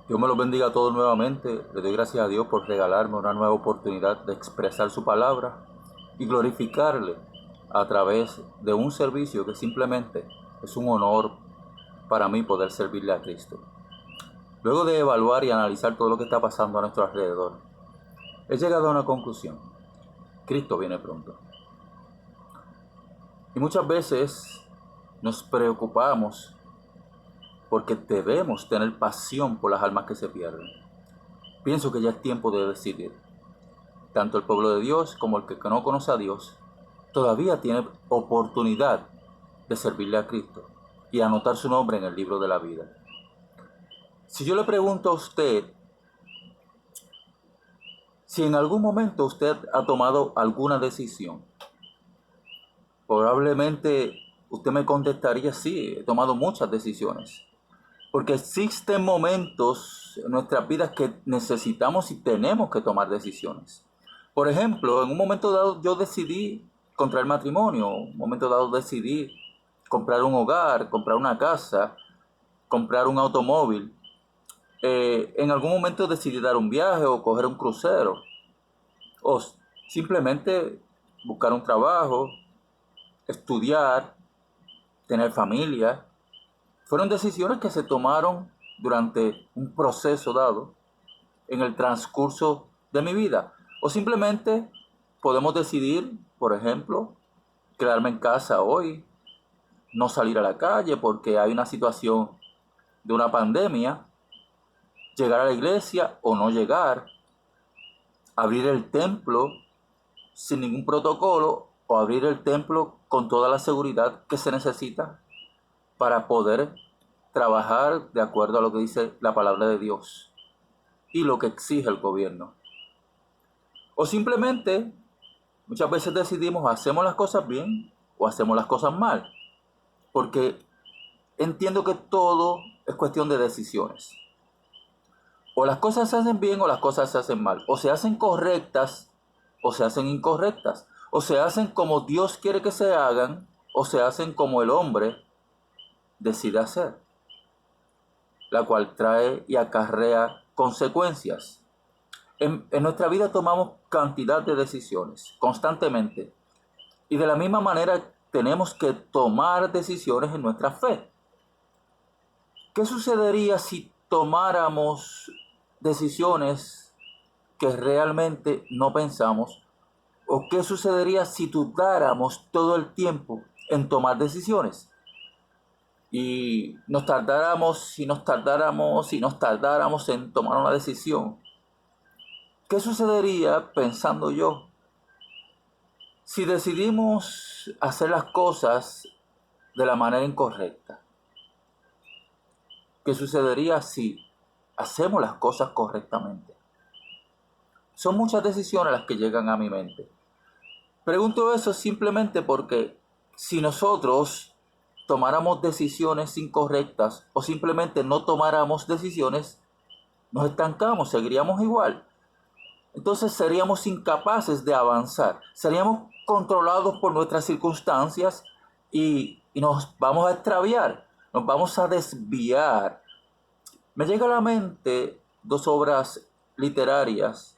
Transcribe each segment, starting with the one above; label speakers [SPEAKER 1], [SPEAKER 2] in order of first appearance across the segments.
[SPEAKER 1] Dios me los bendiga a todos nuevamente. Le doy gracias a Dios por regalarme una nueva oportunidad de expresar su palabra y glorificarle a través de un servicio que simplemente es un honor para mí poder servirle a Cristo. Luego de evaluar y analizar todo lo que está pasando a nuestro alrededor, he llegado a una conclusión. Cristo viene pronto. Y muchas veces nos preocupamos porque debemos tener pasión por las almas que se pierden. Pienso que ya es tiempo de decidir. Tanto el pueblo de Dios como el que no conoce a Dios todavía tiene oportunidad de servirle a Cristo y anotar su nombre en el libro de la vida. Si yo le pregunto a usted si en algún momento usted ha tomado alguna decisión, probablemente usted me contestaría: sí, he tomado muchas decisiones. Porque existen momentos en nuestras vidas que necesitamos y tenemos que tomar decisiones. Por ejemplo, en un momento dado yo decidí contraer matrimonio, en un momento dado decidí comprar un hogar, comprar una casa, comprar un automóvil. En algún momento decidí dar un viaje o coger un crucero. O simplemente buscar un trabajo, estudiar, tener familia. Fueron decisiones que se tomaron durante un proceso dado en el transcurso de mi vida. O simplemente podemos decidir, por ejemplo, quedarme en casa hoy, no salir a la calle porque hay una situación de una pandemia, llegar a la iglesia o no llegar, abrir el templo sin ningún protocolo o abrir el templo con toda la seguridad que se necesita para poder trabajar de acuerdo a lo que dice la palabra de Dios y lo que exige el gobierno. O simplemente, muchas veces decidimos, hacemos las cosas bien o hacemos las cosas mal, porque entiendo que todo es cuestión de decisiones. O las cosas se hacen bien o las cosas se hacen mal, o se hacen correctas o se hacen incorrectas, o se hacen como Dios quiere que se hagan o se hacen como el hombre decide hacer, la cual trae y acarrea consecuencias. En nuestra vida tomamos cantidad de decisiones constantemente y de la misma manera tenemos que tomar decisiones en nuestra fe. ¿Qué sucedería si tomáramos decisiones que realmente no pensamos? ¿O qué sucedería si dudáramos todo el tiempo en tomar decisiones? Y nos tardáramos en tomar una decisión. ¿Qué sucedería, pensando yo, si decidimos hacer las cosas de la manera incorrecta? ¿Qué sucedería si hacemos las cosas correctamente? Son muchas decisiones las que llegan a mi mente. Pregunto eso simplemente porque si nosotros tomáramos decisiones incorrectas o simplemente no tomáramos decisiones, nos estancamos, seguiríamos igual. Entonces seríamos incapaces de avanzar, seríamos controlados por nuestras circunstancias y nos vamos a extraviar, nos vamos a desviar. Me llega a la mente dos obras literarias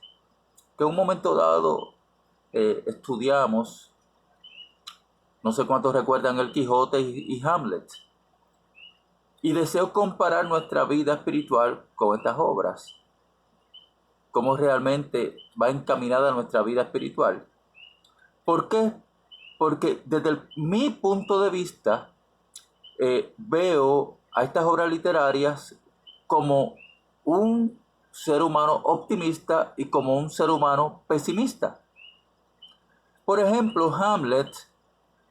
[SPEAKER 1] que en un momento dado estudiamos. No sé cuántos recuerdan El Quijote y Hamlet. Y deseo comparar nuestra vida espiritual con estas obras. Cómo realmente va encaminada nuestra vida espiritual. ¿Por qué? Porque desde mi punto de vista veo a estas obras literarias como un ser humano optimista y como un ser humano pesimista. Por ejemplo, Hamlet,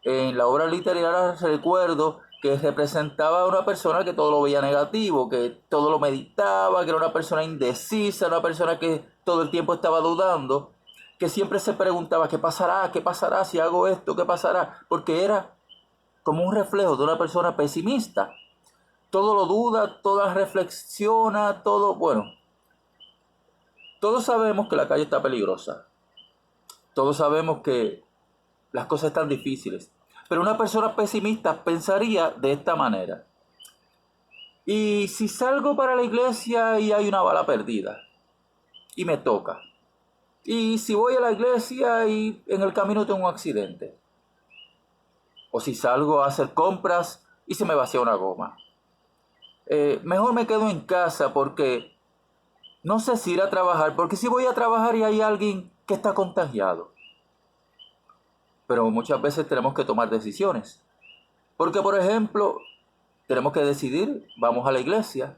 [SPEAKER 1] en la obra literaria recuerdo que representaba a una persona que todo lo veía negativo, que todo lo meditaba, que era una persona indecisa, una persona que todo el tiempo estaba dudando, que siempre se preguntaba: ¿qué pasará? ¿Qué pasará si hago esto? ¿Qué pasará? Porque era como un reflejo de una persona pesimista. Todo lo duda, todo reflexiona, todo, bueno. Todos sabemos que la calle está peligrosa. Todos sabemos que las cosas están difíciles. Pero una persona pesimista pensaría de esta manera: Y si salgo para la iglesia y hay una bala perdida y me toca. Y si voy a la iglesia y en el camino tengo un accidente. O si salgo a hacer compras y se me vacía una goma. Mejor me quedo en casa porque no sé si ir a trabajar, porque si voy a trabajar y hay alguien que está contagiado. Pero muchas veces tenemos que tomar decisiones. Porque, por ejemplo, tenemos que decidir, vamos a la iglesia,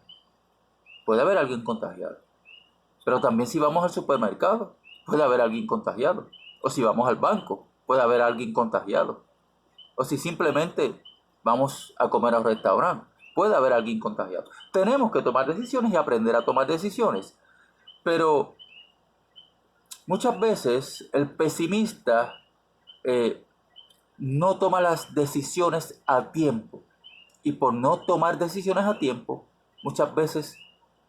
[SPEAKER 1] puede haber alguien contagiado. Pero también si vamos al supermercado, puede haber alguien contagiado. O si vamos al banco, puede haber alguien contagiado. O si simplemente vamos a comer a un restaurante, puede haber alguien contagiado. Tenemos que tomar decisiones y aprender a tomar decisiones. Pero muchas veces el pesimista no toma las decisiones a tiempo. Y por no tomar decisiones a tiempo, muchas veces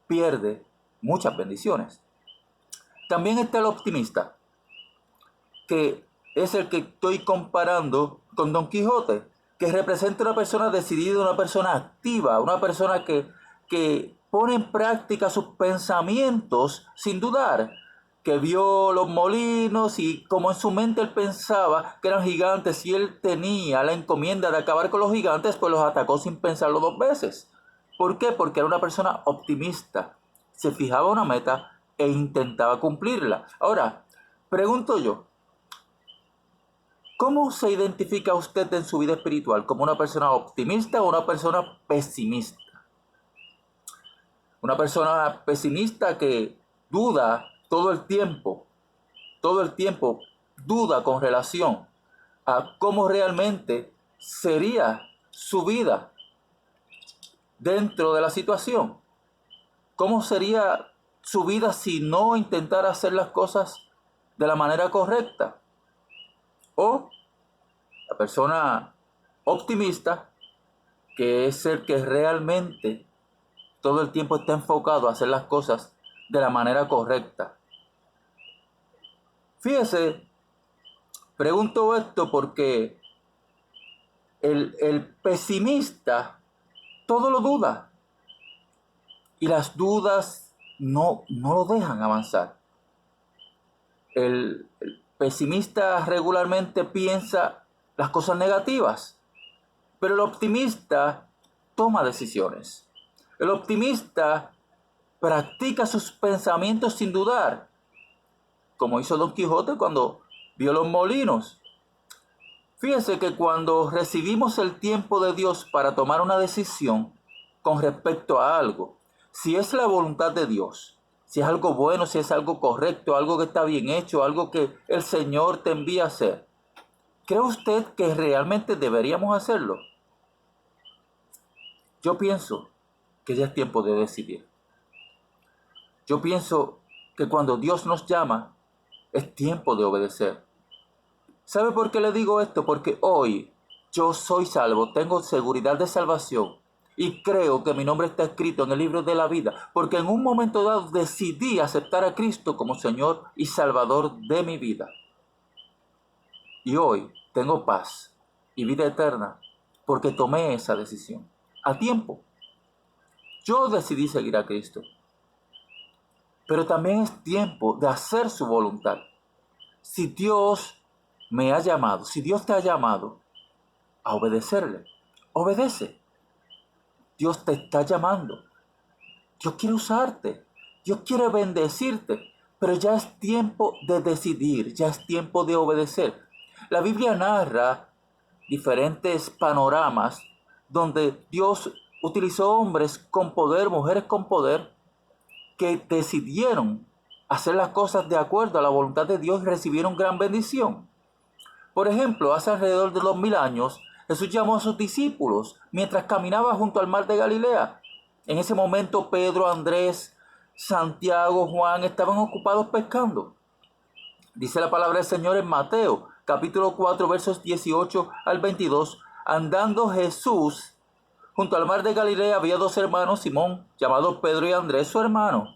[SPEAKER 1] pierde muchas bendiciones. También está el optimista, que es el que estoy comparando con Don Quijote, que representa una persona decidida, una persona activa, una persona que pone en práctica sus pensamientos sin dudar, que vio los molinos y como en su mente él pensaba que eran gigantes y él tenía la encomienda de acabar con los gigantes, pues los atacó sin pensarlo dos veces. ¿Por qué? Porque era una persona optimista, se fijaba una meta e intentaba cumplirla. Ahora, pregunto yo, ¿cómo se identifica usted en su vida espiritual? ¿Como una persona optimista o una persona pesimista? Una persona pesimista que duda todo el tiempo duda con relación a cómo realmente sería su vida dentro de la situación. ¿Cómo sería su vida si no intentara hacer las cosas de la manera correcta? O la persona optimista, que es el que realmente todo el tiempo está enfocado a hacer las cosas de la manera correcta. Fíjese, pregunto esto porque el pesimista todo lo duda y las dudas no lo dejan avanzar. El pesimista regularmente piensa las cosas negativas, pero el optimista toma decisiones. El optimista practica sus pensamientos sin dudar, como hizo Don Quijote cuando vio los molinos. Fíjense que cuando recibimos el tiempo de Dios para tomar una decisión con respecto a algo, si es la voluntad de Dios, si es algo bueno, si es algo correcto, algo que está bien hecho, algo que el Señor te envía a hacer, ¿cree usted que realmente deberíamos hacerlo? Yo pienso que ya es tiempo de decidir. Yo pienso que cuando Dios nos llama, es tiempo de obedecer. ¿Sabe por qué le digo esto? Porque hoy yo soy salvo, tengo seguridad de salvación y creo que mi nombre está escrito en el libro de la vida, porque en un momento dado decidí aceptar a Cristo como Señor y Salvador de mi vida. Y hoy tengo paz y vida eterna porque tomé esa decisión a tiempo. Yo decidí seguir a Cristo. Pero también es tiempo de hacer su voluntad. Si Dios me ha llamado, si Dios te ha llamado a obedecerle, obedece. Dios te está llamando. Dios quiere usarte. Dios quiere bendecirte. Pero ya es tiempo de decidir, ya es tiempo de obedecer. La Biblia narra diferentes panoramas donde Dios utilizó hombres con poder, mujeres con poder, que decidieron hacer las cosas de acuerdo a la voluntad de Dios y recibieron gran bendición. Por ejemplo, hace alrededor de 2000 años, Jesús llamó a sus discípulos mientras caminaba junto al mar de Galilea. En ese momento Pedro, Andrés, Santiago, Juan estaban ocupados pescando. Dice la palabra del Señor en Mateo, capítulo 4, versos 18 al 22. Andando Jesús junto al mar de Galilea había dos hermanos, Simón, llamado Pedro, y Andrés, su hermano,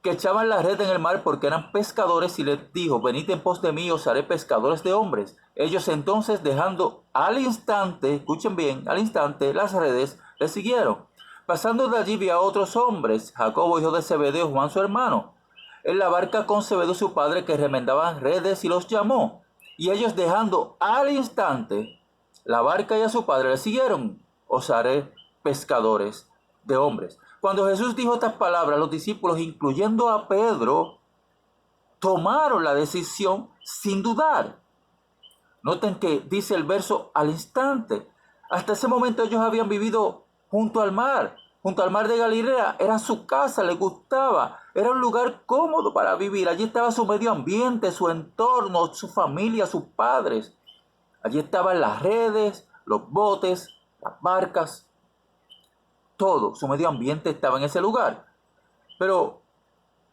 [SPEAKER 1] que echaban la red en el mar porque eran pescadores, y les dijo: venid en pos de mí, os haré pescadores de hombres. Ellos entonces, dejando al instante, escuchen bien, al instante las redes, le siguieron. Pasando de allí vi a otros hombres, Jacobo hijo de Zebedeo, Juan su hermano, en la barca con Zebedeo su padre, que remendaban redes, y los llamó. Y ellos, dejando al instante la barca y a su padre, le siguieron. Os haré pescadores de hombres. Cuando Jesús dijo estas palabras, los discípulos, incluyendo a Pedro, tomaron la decisión sin dudar. Noten que dice el verso al instante. Hasta ese momento ellos habían vivido junto al mar de Galilea. Era su casa, les gustaba. Era un lugar cómodo para vivir. Allí estaba su medio ambiente, su entorno, su familia, sus padres. Allí estaban las redes, los botes, las barcas. Todo, su medio ambiente estaba en ese lugar. Pero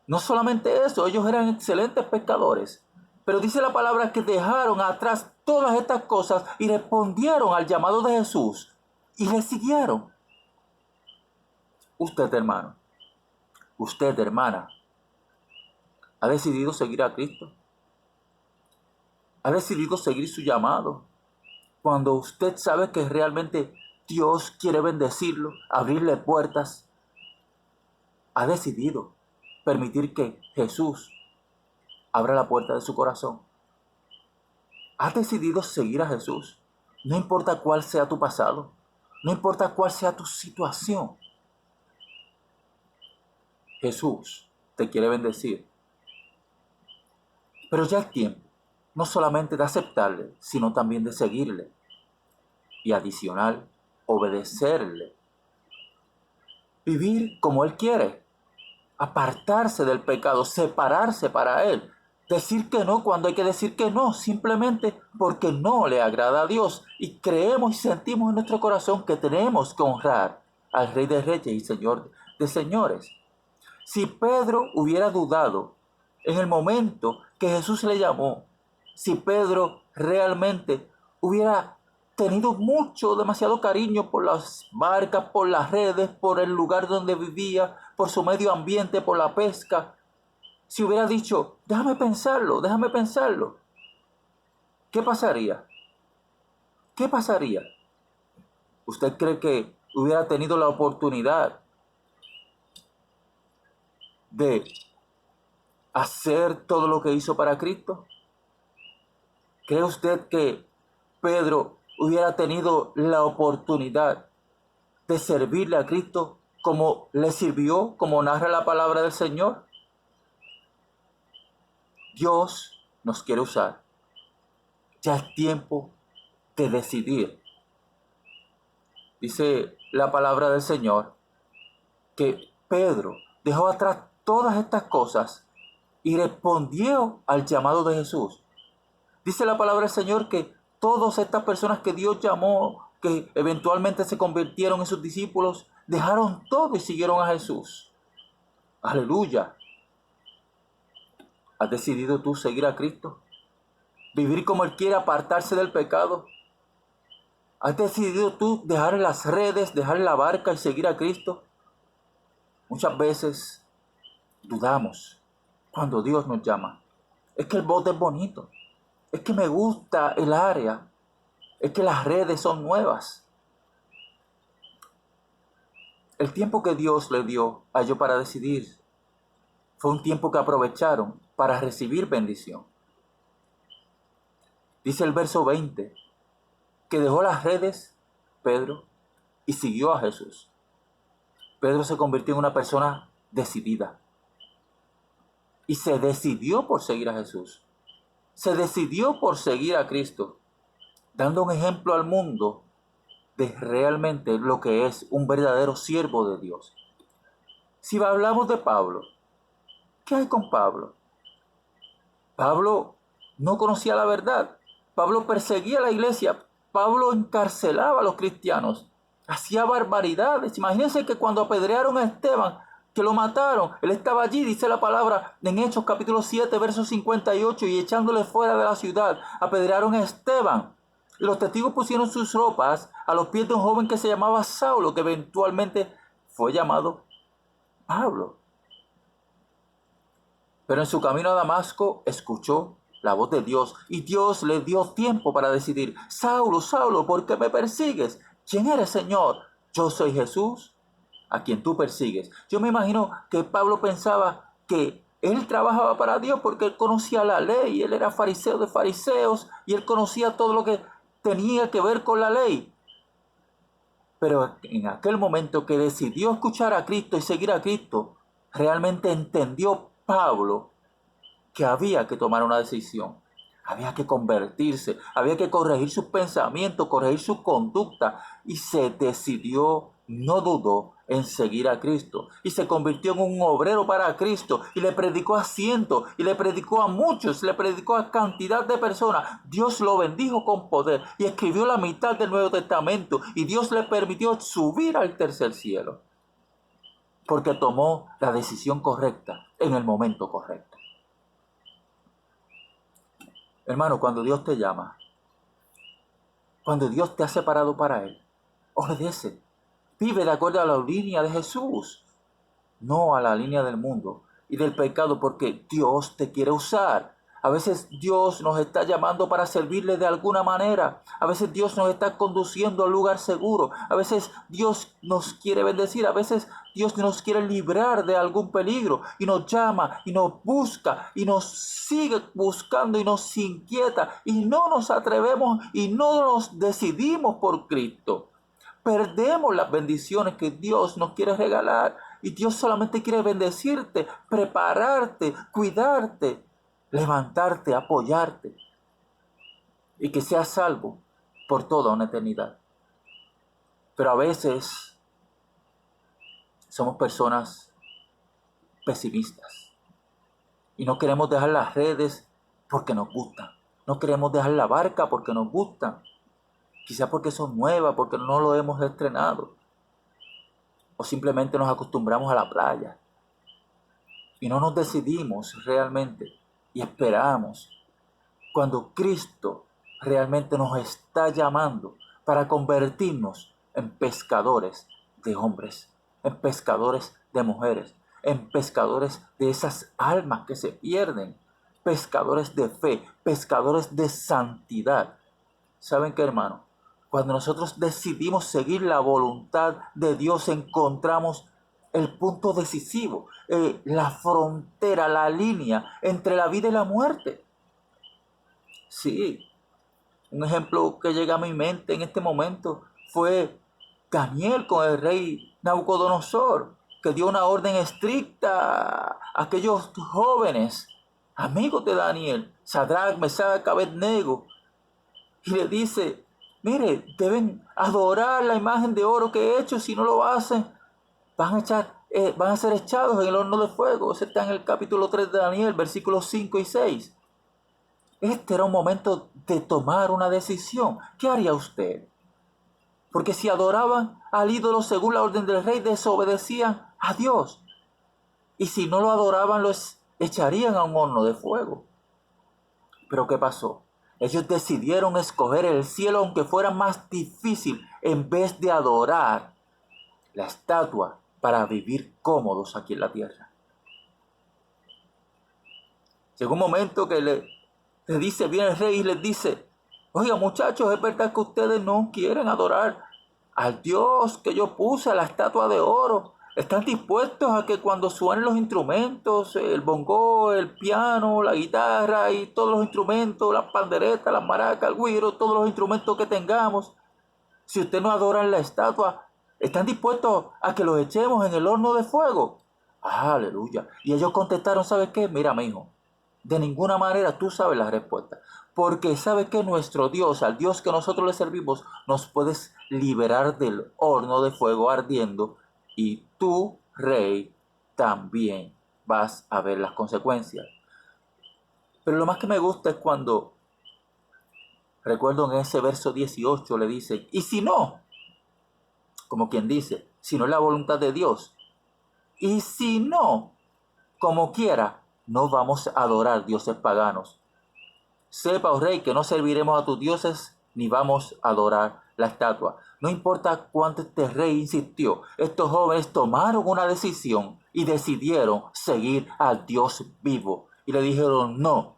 [SPEAKER 1] no solamente eso, ellos eran excelentes pescadores. Pero dice la palabra que dejaron atrás todas estas cosas y respondieron al llamado de Jesús y le siguieron. Usted, hermano, usted, hermana, ha decidido seguir a Cristo. Ha decidido seguir su llamado. Cuando usted sabe que realmente Dios quiere bendecirlo, abrirle puertas, ha decidido permitir que Jesús abra la puerta de su corazón. Has decidido seguir a Jesús. No importa cuál sea tu pasado. No importa cuál sea tu situación. Jesús te quiere bendecir. Pero ya es tiempo, no solamente de aceptarle, sino también de seguirle. Y adicional, obedecerle. Vivir como Él quiere. Apartarse del pecado, separarse para Él. Decir que no cuando hay que decir que no, simplemente porque no le agrada a Dios. Y creemos y sentimos en nuestro corazón que tenemos que honrar al Rey de Reyes y Señor de Señores. Si Pedro hubiera dudado en el momento que Jesús le llamó, si Pedro realmente hubiera tenido demasiado cariño por las barcas, por las redes, por el lugar donde vivía, por su medio ambiente, por la pesca, si hubiera dicho, déjame pensarlo, ¿qué pasaría? ¿Qué pasaría? ¿Usted cree que hubiera tenido la oportunidad de hacer todo lo que hizo para Cristo? ¿Cree usted que Pedro hubiera tenido la oportunidad de servirle a Cristo como le sirvió, como narra la palabra del Señor? Dios nos quiere usar. Ya es tiempo de decidir. Dice la palabra del Señor que Pedro dejó atrás todas estas cosas y respondió al llamado de Jesús. Dice la palabra del Señor que todas estas personas que Dios llamó, que eventualmente se convirtieron en sus discípulos, dejaron todo y siguieron a Jesús. Aleluya. ¿Has decidido tú seguir a Cristo? ¿Vivir como Él quiere, apartarse del pecado? ¿Has decidido tú dejar las redes, dejar la barca y seguir a Cristo? Muchas veces dudamos cuando Dios nos llama. Es que el bote es bonito. Es que me gusta el área. Es que las redes son nuevas. El tiempo que Dios le dio a ellos para decidir fue un tiempo que aprovecharon para recibir bendición. Dice el verso 20 que dejó las redes Pedro y siguió a Jesús. Pedro se convirtió en una persona decidida y se decidió por seguir a Jesús. Se decidió por seguir a Cristo, dando un ejemplo al mundo de realmente lo que es un verdadero siervo de Dios. Si hablamos de Pablo, ¿qué hay con Pablo? Pablo no conocía la verdad. Pablo perseguía a la iglesia. Pablo encarcelaba a los cristianos. Hacía barbaridades. Imagínense que cuando apedrearon a Esteban, que lo mataron, él estaba allí, dice la palabra en Hechos capítulo 7, verso 58, y echándole fuera de la ciudad, apedrearon a Esteban. Y los testigos pusieron sus ropas a los pies de un joven que se llamaba Saulo, que eventualmente fue llamado Pablo. Pero en su camino a Damasco escuchó la voz de Dios y Dios le dio tiempo para decidir: Saulo, Saulo, ¿por qué me persigues? ¿Quién eres, Señor? Yo soy Jesús, a quien tú persigues. Yo me imagino que Pablo pensaba que él trabajaba para Dios porque él conocía la ley, él era fariseo de fariseos y él conocía todo lo que tenía que ver con la ley. Pero en aquel momento que decidió escuchar a Cristo y seguir a Cristo, realmente entendió Pablo que había que tomar una decisión. Había que convertirse, había que corregir sus pensamientos, corregir su conducta y se decidió, no dudó en seguir a Cristo y se convirtió en un obrero para Cristo y le predicó a cientos y le predicó a muchos, le predicó a cantidad de personas. Dios lo bendijo con poder y escribió la mitad del Nuevo Testamento y Dios le permitió subir al tercer cielo porque tomó la decisión correcta en el momento correcto. Hermano, cuando Dios te llama, cuando Dios te ha separado para Él, obedece. Vive de acuerdo a la línea de Jesús, no a la línea del mundo y del pecado, porque Dios te quiere usar. A veces Dios nos está llamando para servirle de alguna manera. A veces Dios nos está conduciendo a un lugar seguro. A veces Dios nos quiere bendecir. A veces Dios nos quiere librar de algún peligro. Y nos llama y nos busca y nos sigue buscando y nos inquieta. Y no nos atrevemos y no nos decidimos por Cristo. Perdemos las bendiciones que Dios nos quiere regalar. Y Dios solamente quiere bendecirte, prepararte, cuidarte, levantarte, apoyarte y que seas salvo por toda una eternidad. Pero a veces somos personas pesimistas y no queremos dejar las redes porque nos gustan. No queremos dejar la barca porque nos gustan. Quizás porque son nuevas, porque no lo hemos estrenado. O simplemente nos acostumbramos a la playa y no nos decidimos realmente y esperamos cuando Cristo realmente nos está llamando para convertirnos en pescadores de hombres, en pescadores de mujeres, en pescadores de esas almas que se pierden, pescadores de fe, pescadores de santidad. ¿Saben qué, hermano? Cuando nosotros decidimos seguir la voluntad de Dios, encontramos el punto decisivo, la frontera, la línea entre la vida y la muerte. Sí, un ejemplo que llega a mi mente en este momento fue Daniel con el rey Nabucodonosor, que dio una orden estricta a aquellos jóvenes, amigos de Daniel, Sadrach, Mesach, Abednego, y le dice, mire, deben adorar la imagen de oro que he hecho. Si no lo hacen, van a ser echados en el horno de fuego. Eso está en el capítulo 3 de Daniel, versículos 5 y 6. Este era un momento de tomar una decisión. ¿Qué haría usted? Porque si adoraban al ídolo según la orden del rey, desobedecían a Dios. Y si no lo adoraban, los echarían a un horno de fuego. Pero ¿qué pasó? Ellos decidieron escoger el cielo aunque fuera más difícil en vez de adorar la estatua para vivir cómodos aquí en la tierra. Llegó un momento que le dice, viene el rey y les dice, oiga muchachos, es verdad que ustedes no quieren adorar al Dios que yo puse, a la estatua de oro. ¿Están dispuestos a que cuando suenen los instrumentos, el bongo, el piano, la guitarra y todos los instrumentos, las panderetas, las maracas, el güiro, todos los instrumentos que tengamos, si ustedes no adoran la estatua, ¿están dispuestos a que los echemos en el horno de fuego? Aleluya. Y ellos contestaron, ¿sabes qué? Mira, mi hijo, de ninguna manera tú sabes la respuesta. Porque sabes que nuestro Dios, al Dios que nosotros le servimos, nos puedes liberar del horno de fuego ardiendo. Y tú, rey, también vas a ver las consecuencias. Pero lo más que me gusta es cuando, recuerdo en ese verso 18, le dice, y si no, como quien dice, si no es la voluntad de Dios, y si no, como quiera, no vamos a adorar dioses paganos. Sepa, oh rey, que no serviremos a tus dioses ni vamos a adorar la estatua. No importa cuánto este rey insistió, estos jóvenes tomaron una decisión y decidieron seguir al Dios vivo. Y le dijeron, no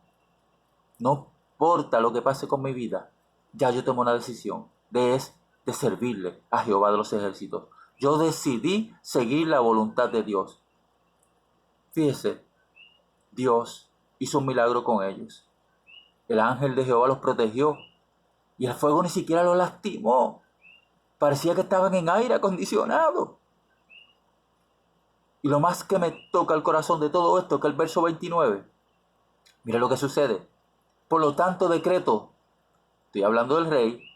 [SPEAKER 1] importa lo que pase con mi vida, ya yo tomé una decisión de servirle a Jehová de los ejércitos. Yo decidí seguir la voluntad de Dios. Fíjese, Dios hizo un milagro con ellos. El ángel de Jehová los protegió y el fuego ni siquiera los lastimó. Parecía que estaban en aire acondicionado. Y lo más que me toca el corazón de todo esto, que el verso 29, mira lo que sucede. Por lo tanto, decreto, estoy hablando del rey,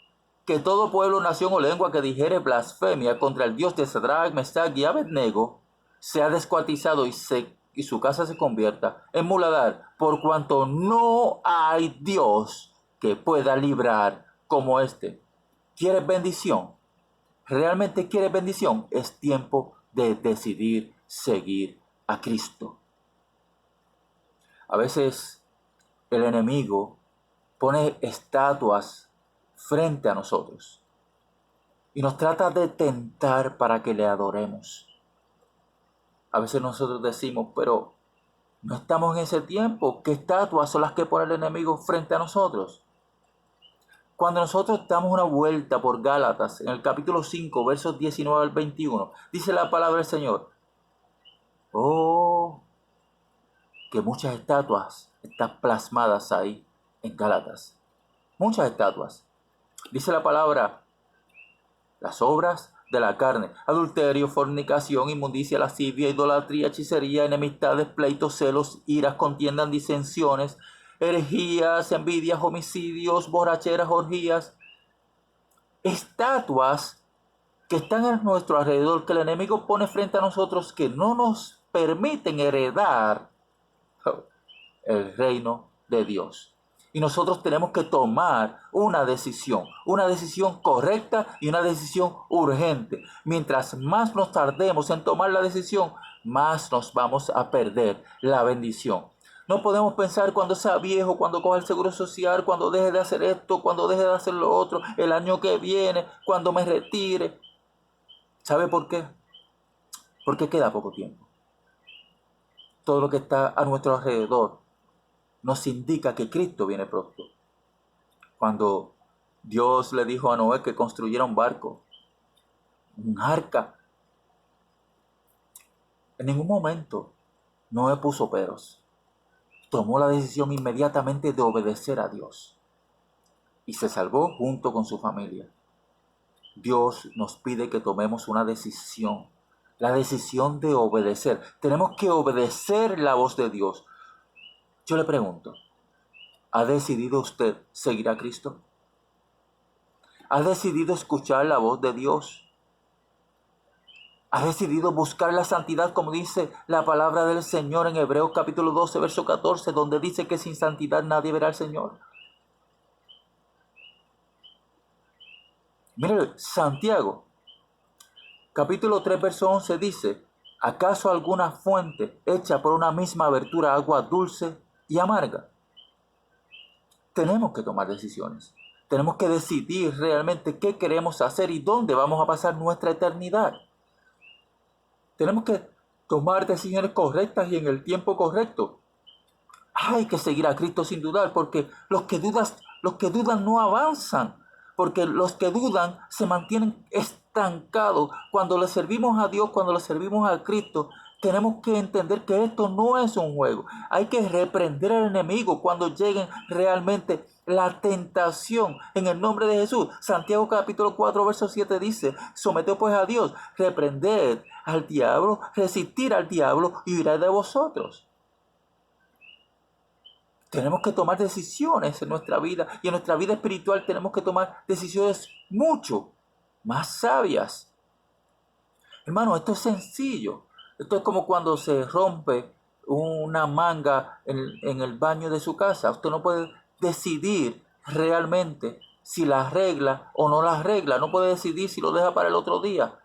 [SPEAKER 1] que todo pueblo, nación o lengua que dijere blasfemia contra el Dios de Sadrach, Mesach y Abednego sea descuartizado y su casa se convierta en muladar, por cuanto no hay Dios que pueda librar como este. ¿Quieres bendición? ¿Realmente quieres bendición? Es tiempo de decidir seguir a Cristo. A veces el enemigo pone estatuas frente a nosotros y nos trata de tentar para que le adoremos. A veces nosotros decimos, pero no estamos en ese tiempo. ¿Qué estatuas son las que pone el enemigo frente a nosotros? Cuando nosotros damos una vuelta por Gálatas, en el capítulo 5, versos 19 al 21, dice la palabra del Señor, oh, que muchas estatuas están plasmadas ahí en Gálatas. Muchas estatuas. Dice la palabra, las obras de la carne: adulterio, fornicación, inmundicia, lascivia, idolatría, hechicería, enemistades, pleitos, celos, iras, contiendas, disensiones, herejías, envidias, homicidios, borracheras, orgías. Estatuas que están a nuestro alrededor, que el enemigo pone frente a nosotros, que no nos permiten heredar el reino de Dios. Y nosotros tenemos que tomar una decisión correcta y una decisión urgente. Mientras más nos tardemos en tomar la decisión, más nos vamos a perder la bendición. No podemos pensar cuando sea viejo, cuando coja el seguro social, cuando deje de hacer esto, cuando deje de hacer lo otro, el año que viene, cuando me retire. ¿Sabe por qué? Porque queda poco tiempo. Todo lo que está a nuestro alrededor nos indica que Cristo viene pronto. Cuando Dios le dijo a Noé que construyera un barco, un arca, en ningún momento Noé puso peros. Tomó la decisión inmediatamente de obedecer a Dios y se salvó junto con su familia. Dios nos pide que tomemos una decisión, la decisión de obedecer. Tenemos que obedecer la voz de Dios. Yo le pregunto, ¿ha decidido usted seguir a Cristo? ¿Ha decidido escuchar la voz de Dios? ¿Ha decidido buscar la santidad, como dice la palabra del Señor en Hebreos capítulo 12, verso 14, donde dice que sin santidad nadie verá al Señor? Mire, Santiago, capítulo 3, verso 11 dice, ¿acaso alguna fuente hecha por una misma abertura agua dulce y amarga? Tenemos que tomar decisiones. Tenemos que decidir realmente qué queremos hacer y dónde vamos a pasar nuestra eternidad. Tenemos que tomar decisiones correctas y en el tiempo correcto. Hay que seguir a Cristo sin dudar, porque los que dudan no avanzan, porque los que dudan se mantienen estancados. Cuando le servimos a Dios, cuando le servimos a Cristo, tenemos que entender que esto no es un juego. Hay que reprender al enemigo cuando lleguen realmente la tentación en el nombre de Jesús. Santiago capítulo 4, verso 7 dice, someteos pues a Dios, reprended al diablo, resistir al diablo y huirá de vosotros. Tenemos que tomar decisiones en nuestra vida y en nuestra vida espiritual tenemos que tomar decisiones mucho más sabias. Hermano, esto es sencillo. Esto es como cuando se rompe una manga en el baño de su casa. Usted no puede decidir realmente si la arregla o no la arregla. No puede decidir si lo deja para el otro día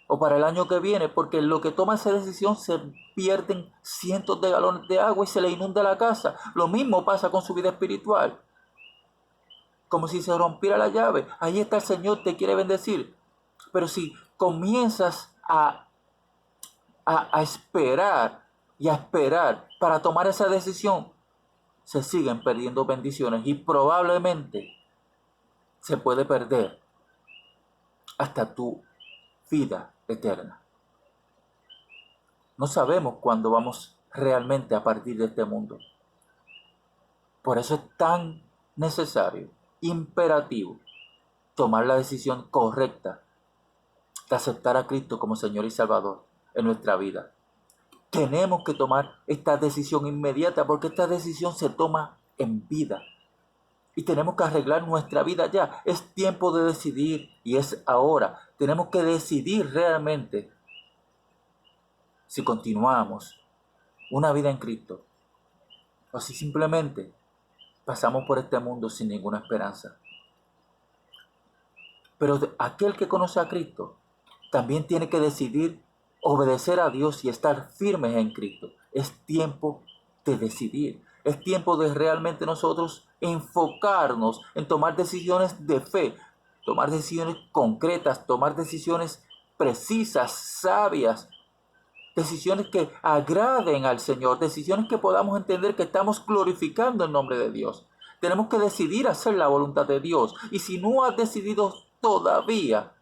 [SPEAKER 1] o para el año que viene, porque lo que toma esa decisión se pierden cientos de galones de agua y se le inunda la casa. Lo mismo pasa con su vida espiritual. Como si se rompiera la llave. Ahí está el Señor, te quiere bendecir. Pero si comienzas a esperar y a esperar para tomar esa decisión, se siguen perdiendo bendiciones y probablemente se puede perder hasta tu vida eterna. No sabemos cuándo vamos realmente a partir de este mundo. Por eso es tan necesario, imperativo, tomar la decisión correcta de aceptar a Cristo como Señor y Salvador en nuestra vida. Tenemos que tomar esta decisión inmediata porque esta decisión se toma en vida. Y tenemos que arreglar nuestra vida ya. Es tiempo de decidir y es ahora. Tenemos que decidir realmente si continuamos una vida en Cristo o si simplemente pasamos por este mundo sin ninguna esperanza. Pero aquel que conoce a Cristo también tiene que decidir obedecer a Dios y estar firmes en Cristo. Es tiempo de decidir. Es tiempo de realmente nosotros enfocarnos en tomar decisiones de fe, tomar decisiones concretas, tomar decisiones precisas, sabias, decisiones que agraden al Señor, decisiones que podamos entender que estamos glorificando el nombre de Dios. Tenemos que decidir hacer la voluntad de Dios. Y si no has decidido todavía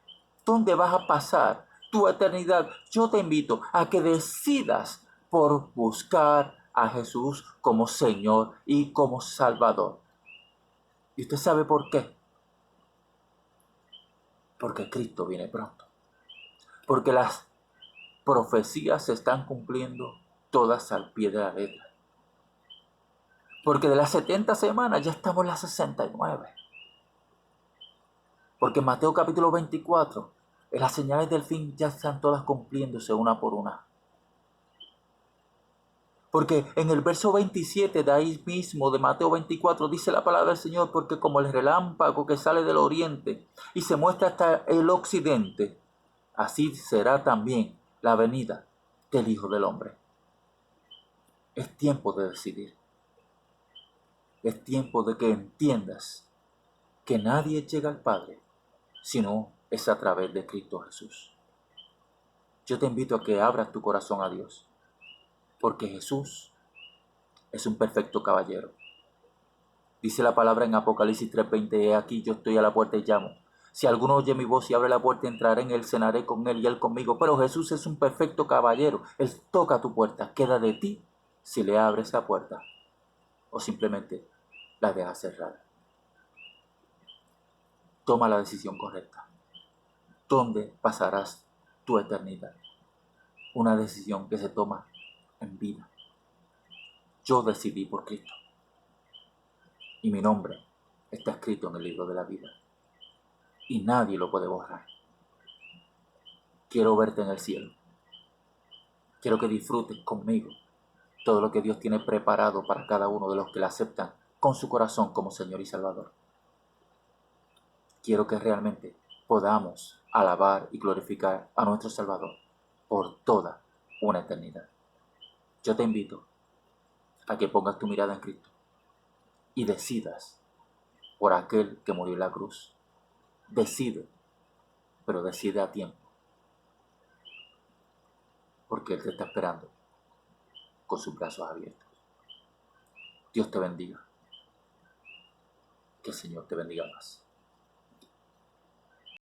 [SPEAKER 1] dónde vas a pasar tu eternidad, yo te invito a que decidas por buscar a Jesús como Señor y como Salvador. ¿Y usted sabe por qué? Porque Cristo viene pronto. Porque las profecías se están cumpliendo todas al pie de la letra. Porque de las 70 semanas ya estamos en las 69. Porque en Mateo capítulo 24, las señales del fin ya están todas cumpliéndose una por una. Porque en el verso 27 de ahí mismo, de Mateo 24, dice la palabra del Señor, porque como el relámpago que sale del oriente y se muestra hasta el occidente, así será también la venida del Hijo del Hombre. Es tiempo de decidir. Es tiempo de que entiendas que nadie llega al Padre sino es a través de Cristo Jesús. Yo te invito a que abras tu corazón a Dios, porque Jesús es un perfecto caballero. Dice la palabra en Apocalipsis 3:20, he aquí yo estoy a la puerta y llamo. Si alguno oye mi voz y abre la puerta, entraré en él, cenaré con él y él conmigo. Pero Jesús es un perfecto caballero. Él toca tu puerta. Queda de ti si le abres la puerta o simplemente la dejas cerrada. Toma la decisión correcta. ¿Dónde pasarás tu eternidad? Una decisión que se toma en vida. Yo decidí por Cristo. Y mi nombre está escrito en el libro de la vida. Y nadie lo puede borrar. Quiero verte en el cielo. Quiero que disfrutes conmigo todo lo que Dios tiene preparado para cada uno de los que le aceptan con su corazón como Señor y Salvador. Quiero que realmente podamos alabar y glorificar a nuestro Salvador por toda una eternidad. Yo te invito a que pongas tu mirada en Cristo y decidas por aquel que murió en la cruz. Decide, pero decide a tiempo, porque Él te está esperando con sus brazos abiertos. Dios te bendiga. Que el Señor te bendiga más.